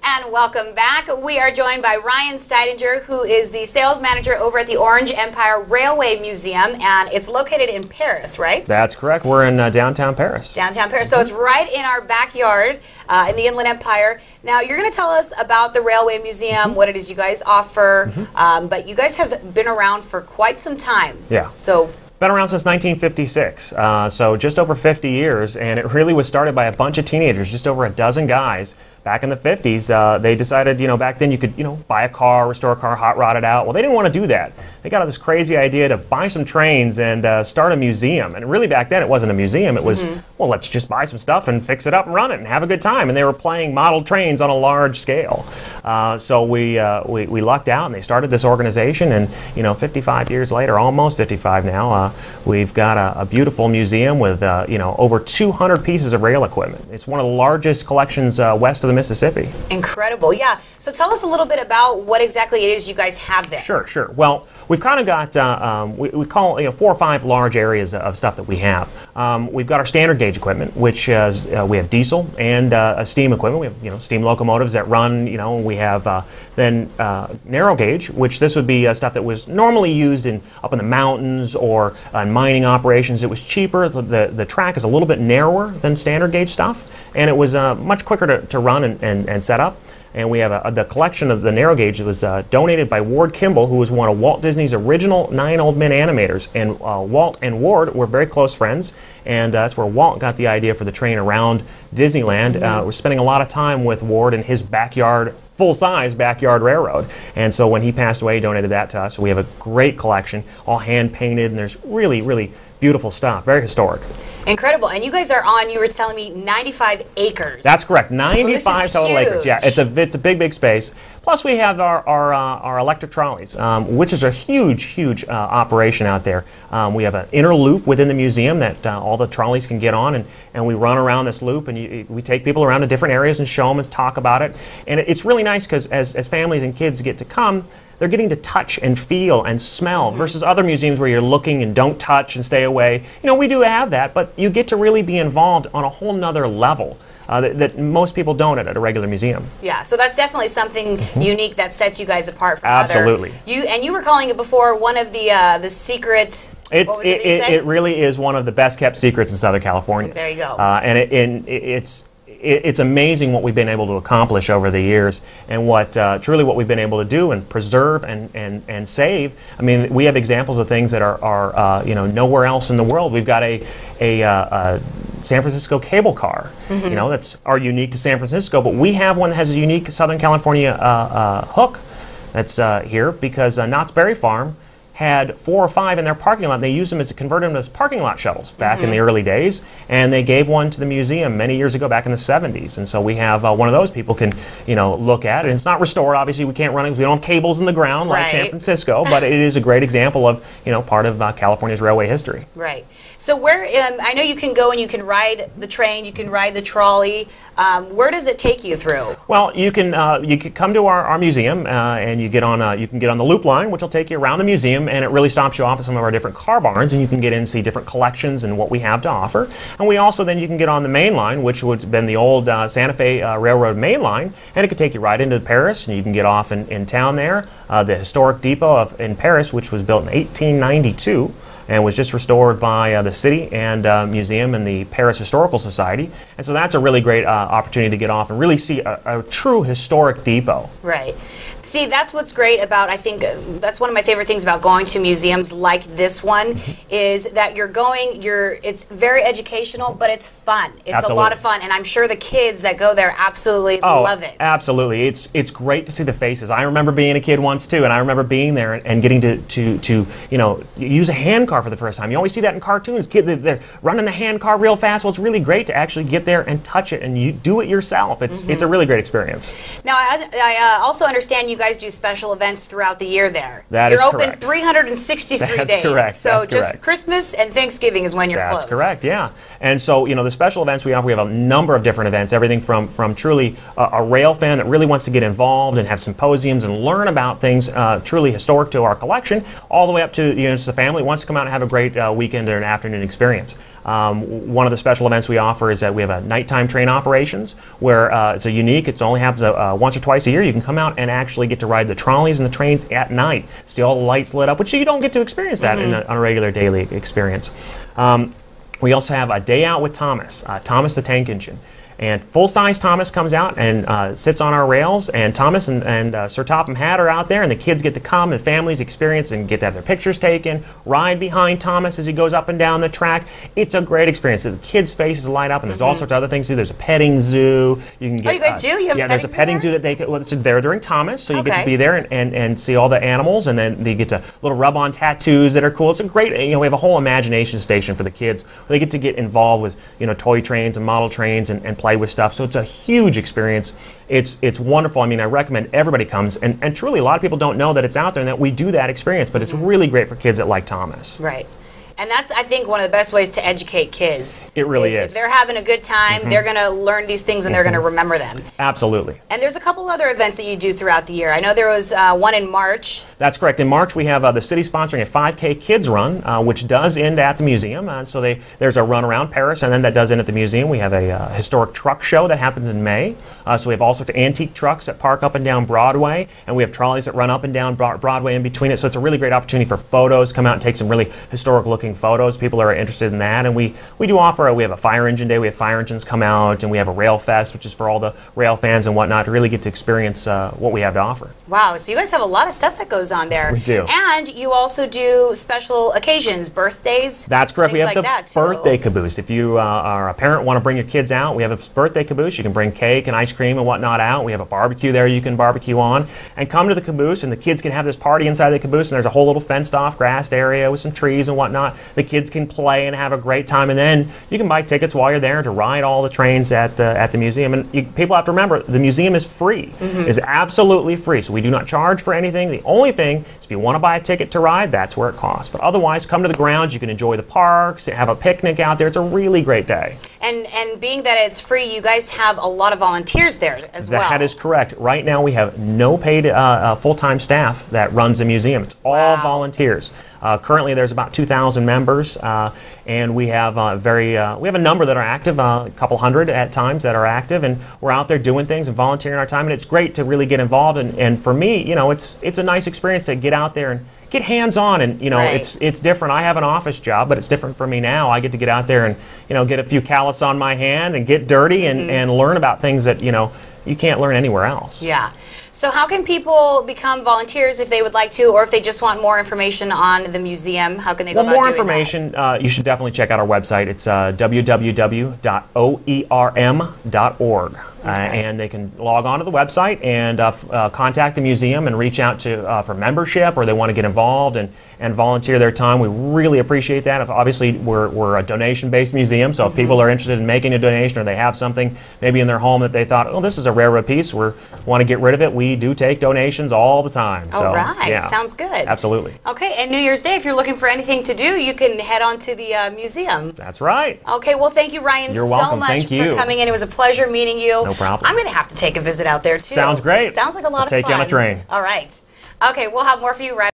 And welcome back. We are joined by Ryan Steidinger, who is the sales manager over at the Orange Empire Railway Museum, and it's located in Paris, right? That's correct. We're in downtown Paris. Downtown Paris. So it's right in our backyard in the Inland Empire. Now, you're going to tell us about the Railway Museum, what it is you guys offer, but you guys have been around for quite some time. Yeah. So. Been around since 1956, so just over 50 years, and it really was started by a bunch of teenagers, just over a dozen guys. Back in the 50s, they decided, back then you could, buy a car, restore a car, hot rod it out. Well, they didn't want to do that. They got this crazy idea to buy some trains and start a museum. And really back then it wasn't a museum, it was, well, let's just buy some stuff and fix it up and run it and have a good time. And they were playing model trains on a large scale. So we lucked out and they started this organization, and 55 years later, almost 55 now, we've got a beautiful museum with over 200 pieces of rail equipment. It's one of the largest collections west of the Mississippi. Incredible, yeah. So tell us a little bit about what exactly it is you guys have there. Sure. Well, we've kind of got, we call it 4 or 5 large areas of stuff that we have. We've got our standard gauge equipment, which is, we have diesel and steam equipment. We have, steam locomotives that run, we have then narrow gauge, which this would be stuff that was normally used up in the mountains or in mining operations. It was cheaper. The track is a little bit narrower than standard gauge stuff, and it was much quicker to run and set up. And we have the collection of the narrow gauge that was donated by Ward Kimball, who was one of Walt Disney's original 9 Old Men animators. And Walt and Ward were very close friends, and that's where Walt got the idea for the train around Disneyland. We're spending a lot of time with Ward in his backyard, full-size backyard railroad. And so when he passed away, he donated that to us. So we have a great collection, all hand-painted, and there's really, really beautiful stuff, very historic. Incredible. And you guys are on, you were telling me, 95 acres. That's correct, 95 total acres. Yeah, it's a big space. Plus we have our electric trolleys, which is a huge operation out there. We have an inner loop within the museum that all the trolleys can get on, and we run around this loop, and we take people around to different areas and show them and talk about it. And it's really nice because as families and kids get to come, they're getting to touch and feel and smell versus other museums where you're looking and don't touch and stay away. We do have that, but you get to really be involved on a whole nother level that most people don't at a regular museum. Yeah, so that's definitely something unique that sets you guys apart from Absolutely. And you were calling it before one of the secret. It really is one of the best kept secrets in Southern California. There you go. It's amazing what we've been able to accomplish over the years, and truly what we've been able to do and preserve and save. I mean, we have examples of things that are nowhere else in the world. We've got a San Francisco cable car, that's unique to San Francisco, but we have one that has a unique Southern California hook that's here because Knott's Berry Farm had 4 or 5 in their parking lot. They used them converted them as parking lot shuttles back in the early days, and they gave one to the museum many years ago, back in the 70s. And so we have one of those people can, look at it. And it's not restored, obviously. We can't run it because we don't have cables in the ground like San Francisco, but it is a great example of, part of California's railway history. Right. So where, I know you can go and you can ride the train, you can ride the trolley. Where does it take you through? Well, you can come to our museum and you can get on the loop line, which will take you around the museum, and it really stops you off at some of our different car barns, and you can get in and see different collections and what we have to offer. And we also then you can get on the main line, which would have been the old Santa Fe Railroad main line, and it could take you right into Paris, and you can get off in town there. The historic depot in Paris, which was built in 1892. And was just restored by the city and museum and the Paris Historical Society. And so that's a really great opportunity to get off and really see a true historic depot. Right. See, that's what's great about, I think, that's one of my favorite things about going to museums like this one, is that it's very educational, but it's fun. It's a lot of fun, and I'm sure the kids that go there absolutely love it. Absolutely. It's great to see the faces. I remember being a kid once, too, and I remember being there and getting to use a hand car for the first time. You always see that in cartoons. They're running the hand car real fast. Well, it's really great to actually get there and touch it, and you do it yourself. It's a really great experience. Now, I also understand you guys do special events throughout the year there. You're open 363 days. That's correct. So just Christmas and Thanksgiving is when you're closed. That's correct, yeah. And so, the special events we have a number of different events, everything from truly a rail fan that really wants to get involved and have symposiums and learn about things truly historic to our collection, all the way up to, just the family who wants to come out and have a great weekend or an afternoon experience. One of the special events we offer is that we have a nighttime train operations where it's unique. It only happens once or twice a year. You can come out and actually get to ride the trolleys and the trains at night. See all the lights lit up, which you don't get to experience that on a regular daily experience. We also have a day out with Thomas, Thomas the Tank Engine. And full-size Thomas comes out and sits on our rails, and Thomas and Sir Topham Hatt are out there, and the kids get to come and families experience and get to have their pictures taken, ride behind Thomas as he goes up and down the track. It's a great experience. The kids' faces light up, and there's all sorts of other things to do. There's a petting zoo. You can get, you guys do? You have there's a petting zoo that they can, well, it's there during Thomas, so you get to be there and see all the animals, and then they get to little rub-on tattoos that are cool. It's a great, we have a whole imagination station for the kids where they get to get involved with, toy trains and model trains and play with stuff. So it's a huge experience. It's wonderful. I mean, I recommend everybody comes, and truly a lot of people don't know that it's out there and that we do that experience, but it's really great for kids that like Thomas. Right. And that's, I think, one of the best ways to educate kids. It really is. If they're having a good time, they're going to learn these things and they're going to remember them. Absolutely. And there's a couple other events that you do throughout the year. I know there was one in March. That's correct. In March, we have the city sponsoring a 5K Kids Run, which does end at the museum. So there's a run around Paris, and then that does end at the museum. We have a historic truck show that happens in May. So we have all sorts of antique trucks that park up and down Broadway, and we have trolleys that run up and down Broadway in between it. So it's a really great opportunity for photos. Come out and take some really historic-looking photos. People are interested in that, and we do offer. We have a fire engine day. We have fire engines come out, and we have a rail fest, which is for all the rail fans and whatnot to really get to experience what we have to offer. Wow! So you guys have a lot of stuff that goes on there. We do, and you also do special occasions, birthdays. That's correct. We have like the birthday caboose. If you are a parent, want to bring your kids out, we have a birthday caboose. You can bring cake and ice cream and whatnot out. We have a barbecue there you can barbecue on, and come to the caboose, and the kids can have this party inside the caboose. And there's a whole little fenced-off grassed area with some trees and whatnot. The kids can play and have a great time, and then you can buy tickets while you're there to ride all the trains at the museum. And people have to remember, the museum is free. It's absolutely free, so we do not charge for anything. The only thing is if you want to buy a ticket to ride, that's where it costs. But otherwise, come to the grounds. You can enjoy the parks, have a picnic out there. It's a really great day. And being that it's free, you guys have a lot of volunteers there as well. That is correct. Right now, we have no paid full-time staff that runs the museum. It's all volunteers. Currently, there's about 2,000 members, and we have we have a number that are active, a couple hundred at times that are active, and we're out there doing things and volunteering our time, and it's great to really get involved. And for me, it's a nice experience to get out there and get hands-on, and it's different. I have an office job, but it's different for me now. I get to get out there and get a few callus on my hand and get dirty and learn about things that you can't learn anywhere else. Yeah. So how can people become volunteers if they would like to, or if they just want more information on the museum? How can they go about doing that? More information, you should definitely check out our website. It's www.oerm.org. And they can log on to the website and contact the museum and reach out to for membership, or they want to get involved and volunteer their time. We really appreciate that. Obviously, we're a donation-based museum, so if people are interested in making a donation, or they have something maybe in their home that they thought, oh, this is a railroad piece, we want to get rid of it, we do take donations all the time. All right, yeah. Sounds good. Absolutely. Okay, and New Year's Day, if you're looking for anything to do, you can head on to the museum. That's right. Okay, well, thank you, Ryan, You're welcome. so much Thank you for coming in. It was a pleasure meeting you. No problem. I'm going to have to take a visit out there, too. Sounds great. Sounds like a lot of fun. I'll take you on a train. All right. Okay, we'll have more for you right